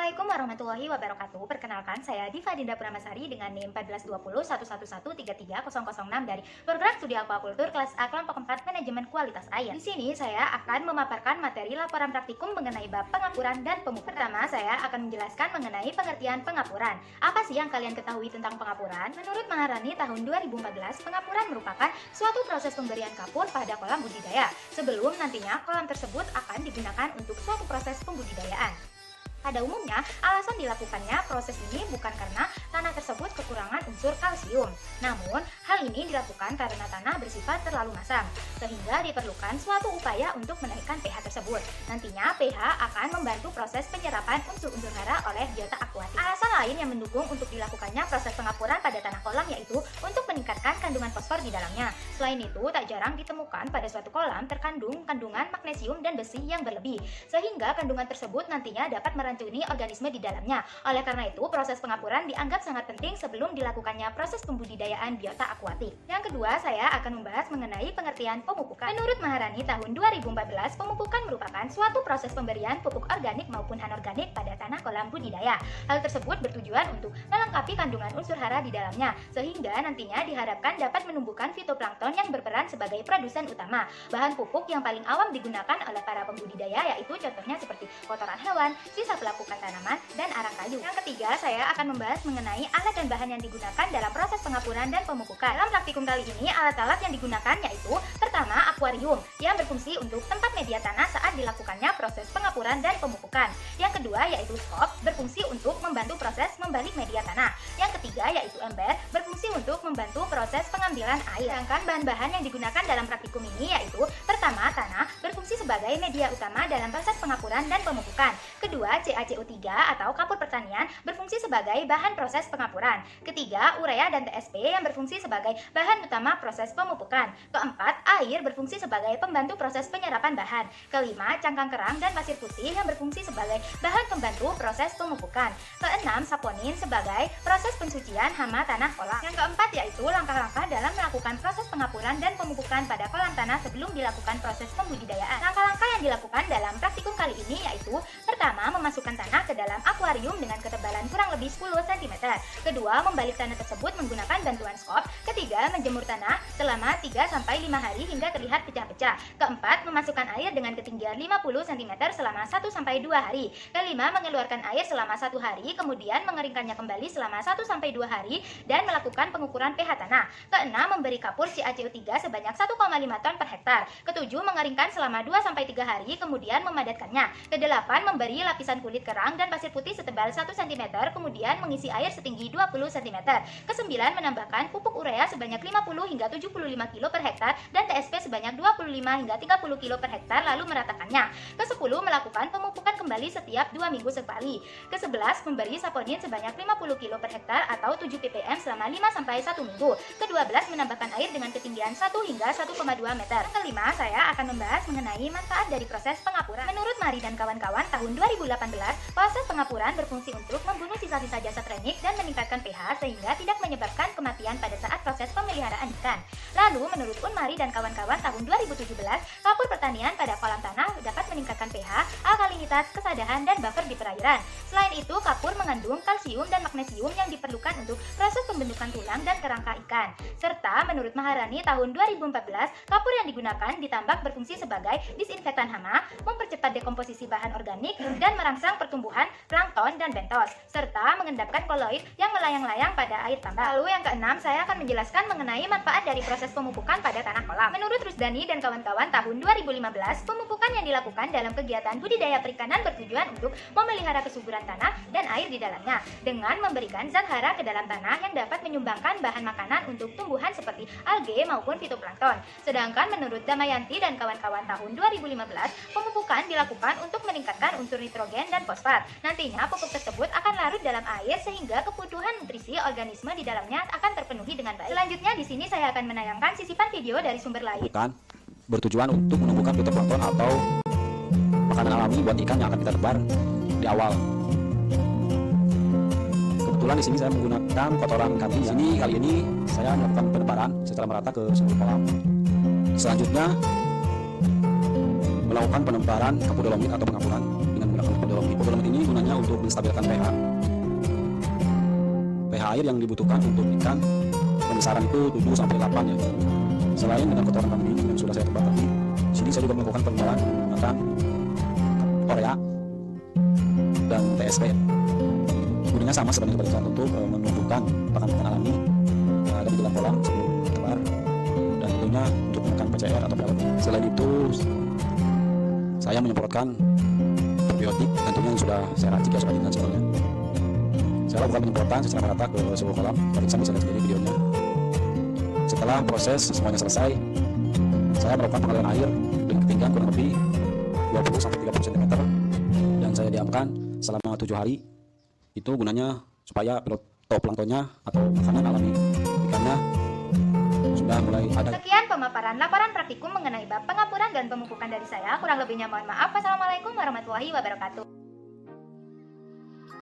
Assalamualaikum warahmatullahi wabarakatuh. Perkenalkan, saya Diva Dinda Purnamasari dengan NIM 1420111330006 dari Program Studi Aquakultur kelas A kelompok 4 Manajemen Kualitas Air. Di sini saya akan memaparkan materi laporan praktikum mengenai bab pengapuran dan pemupukan. Pertama, saya akan menjelaskan mengenai pengertian pengapuran. Apa sih yang kalian ketahui tentang pengapuran? Menurut Maharani tahun 2014, pengapuran merupakan suatu proses pemberian kapur pada kolam budidaya sebelum nantinya kolam tersebut akan digunakan untuk suatu proses pembudidayaan. Pada umumnya, alasan dilakukannya proses ini bukan karena tanah tersebut kekurangan unsur kalsium. Namun, hal ini dilakukan karena tanah bersifat terlalu masam, sehingga diperlukan suatu upaya untuk menaikkan pH tersebut. Nantinya, pH akan membantu proses penyerapan unsur-unsur hara oleh biota akuatik. Alasan lain yang mendukung untuk dilakukannya proses pengapuran pada tanah kolam yaitu untuk meningkatkan kandungan fosfor di dalamnya. Selain itu, tak jarang ditemukan pada suatu kolam terkandung kandungan magnesium dan besi yang berlebih, sehingga kandungan tersebut nantinya dapat meracuni organisme di dalamnya. Oleh karena itu, proses pengapuran dianggap sangat penting sebelum dilakukannya proses pembudidayaan biota akuatik. Yang kedua, saya akan membahas mengenai pengertian pemupukan. Menurut Maharani tahun 2014, pemupukan merupakan suatu proses pemberian pupuk organik maupun anorganik pada tanah kolam budidaya. Hal tersebut bertujuan untuk melengkapi kandungan unsur hara di dalamnya, sehingga nantinya diharapkan dapat menumbuhkan fitoplankton yang berperan sebagai produsen utama. Bahan pupuk yang paling awam digunakan oleh para pembudidaya yaitu contohnya seperti kotoran hewan, sisa pelapukan tanaman, dan arang kayu. Yang ketiga, saya akan membahas mengenai alat dan bahan yang digunakan dalam proses pengapuran dan pemupukan. Dalam praktikum kali ini, alat-alat yang digunakan yaitu pertama, akuarium yang berfungsi untuk tempat media tanah saat dilakukannya proses pengapuran dan pemupukan. Yang kedua, yaitu skop, berfungsi untuk membantu proses membalik media tanah. Yang ketiga, yaitu ember, berfungsi untuk membantu proses pengambilan air. Sedangkan bahan-bahan yang digunakan dalam praktikum ini yaitu pertama, tanah, berfungsi sebagai media utama dalam proses pengapuran dan pemupukan. Kedua, CaCO3 atau kapur pertanian berfungsi sebagai bahan proses pengapuran. Ketiga, urea dan TSP yang berfungsi sebagai bahan utama proses pemupukan. Keempat, air berfungsi sebagai pembantu proses penyerapan bahan. Kelima, cangkang kerang dan pasir putih yang berfungsi sebagai bahan pembantu proses pemupukan. Keenam, saponin sebagai proses pensucian hama tanah kolam. Yang keempat yaitu langkah-langkah dalam melakukan proses pengapuran dan pemupukan pada kolam tanah sebelum dilakukan proses pembudidayaan. Langkah-langkah yang dilakukan dalam praktikum kali ini yaitu pertama, memasukkan tanah ke dalam akuarium dengan ketebalan kurang lebih 10 cm. Kedua, membalik tanah tersebut menggunakan bantuan skop. Ketiga, menjemur tanah selama 3-5 hari hingga terlihat pecah-pecah. Keempat, memasukkan air dengan ketinggian 50 cm selama 1-2 hari. Kelima, mengeluarkan air selama 1 hari, kemudian mengeringkannya kembali selama 1-2 hari dan melakukan pengukuran pH tanah. Keenam, memberi kapur CaCO3 sebanyak 1,5 ton per hektar. Ketujuh, mengeringkan selama 2-3 hari, kemudian memadatkannya. Kedelapan, memberi lapisan kulit kerang dan pasir putih setebal 1 cm, kemudian mengisi air setinggi 20 cm. Kesembilan, menambahkan pupuk urea sebanyak 50 hingga 75 kg per hektar dan TSP sebanyak 25 hingga 30 kg per hektar lalu meratakannya. Kesepuluh, melakukan pemupukan kembali setiap 2 minggu sekali. Kesebelas, memberi saponin sebanyak 50 kg per hektar atau 7 ppm selama 5-1 minggu. Kedua belas, menambahkan air dengan ketinggian 1 hingga 1,2 meter. Yang kelima, saya akan membahas mengenai manfaat dari proses pengapuran. Menurut Mari dan kawan-kawan tahun 2018, proses pengapuran berfungsi untuk membunuh sisa-sisa jasad remik dan meningkatkan pH sehingga tidak menyebabkan kematian pada saat proses pemeliharaan ikan. Lalu, menurut Unmari dan kawan-kawan tahun 2017, kapur pertanian pada kolam tanah dapat meningkatkan pH, alkalinitas, kesadahan, dan buffer di perairan. Selain itu, kapur mengandung kalsium dan magnesium yang diperlukan untuk proses pembentukan tulang dan kerangka ikan. Serta, menurut Maharani tahun 2014, kapur yang digunakan ditambak berfungsi sebagai disinfektan hama, mempercepat dekomposisi bahan organik, dan merangsang pertumbuhan plankton dan bentos, serta mengendapkan koloid yang melayang-layang pada air tambak. Lalu yang keenam, saya akan menjelaskan mengenai manfaat dari proses pemupukan pada tanah kolam. Menurut Rusdani dan kawan-kawan tahun 2015, pemupukan yang dilakukan dalam kegiatan budidaya perikanan bertujuan untuk memelihara kesuburan tanah dan air di dalamnya, dengan memberikan zat hara ke dalam tanah yang dapat menyumbangkan bahan makanan untuk tumbuhan seperti alge maupun fitoplankton. Sedangkan menurut Damayanti dan kawan-kawan tahun 2015, pemupukan dilakukan untuk meningkatkan unsur nitrogen dan fosfat. Nantinya pupuk tersebut akan larut dalam air sehingga kebutuhan nutrisi organisme di dalamnya akan terpenuhi dengan baik. Selanjutnya di sini saya akan menayangkan sisipan video dari sumber lain. Bukan bertujuan untuk menumbuhkan fitoplankton atau makanan alami buat ikan yang akan kita tebar di awal. Kebetulan di sini saya menggunakan kotoran kambing. Di sini kali ini saya melakukan penebaran secara merata ke seluruh kolam. Selanjutnya melakukan penebaran kapur dolomit atau pengapuran dengan menggunakan kapur hidrologi. Hidrologi ini gunanya untuk menstabilkan pH air yang dibutuhkan untuk ikan pembesaran itu 7-8 ya. Selain dengan kotoran kambing yang sudah saya tebak tadi, sini saya juga melakukan pengembaran menggunakan Korea dan TSP. Gunanya sama sebenarnya seperti untuk menumbuhkan pakan alami ada di dalam kolam sebelum bertebar, dan tentunya untuk menekan PCR atau perawat. Selain itu, saya menyemprotkan probiotik tentunya yang sudah saya racik ya sobat ikan sebenarnya. Saya lakukan penyemprotan secara merata ke seluruh kolam. Sobat ikan bisa lihat sendiri videonya. Setelah proses semuanya selesai, saya melakukan pengaliran air dengan ketinggian kurang lebih 20-30 cm dan saya diamkan selama 7 hari. Itu gunanya supaya fitoplanktonnya atau makanan alami ikannya sudah mulai ada. Sekian pemaparan laporan praktikum mengenai bab pengapuran dan pemupukan dari saya. Kurang lebihnya mohon maaf. Wassalamualaikum warahmatullahi wabarakatuh.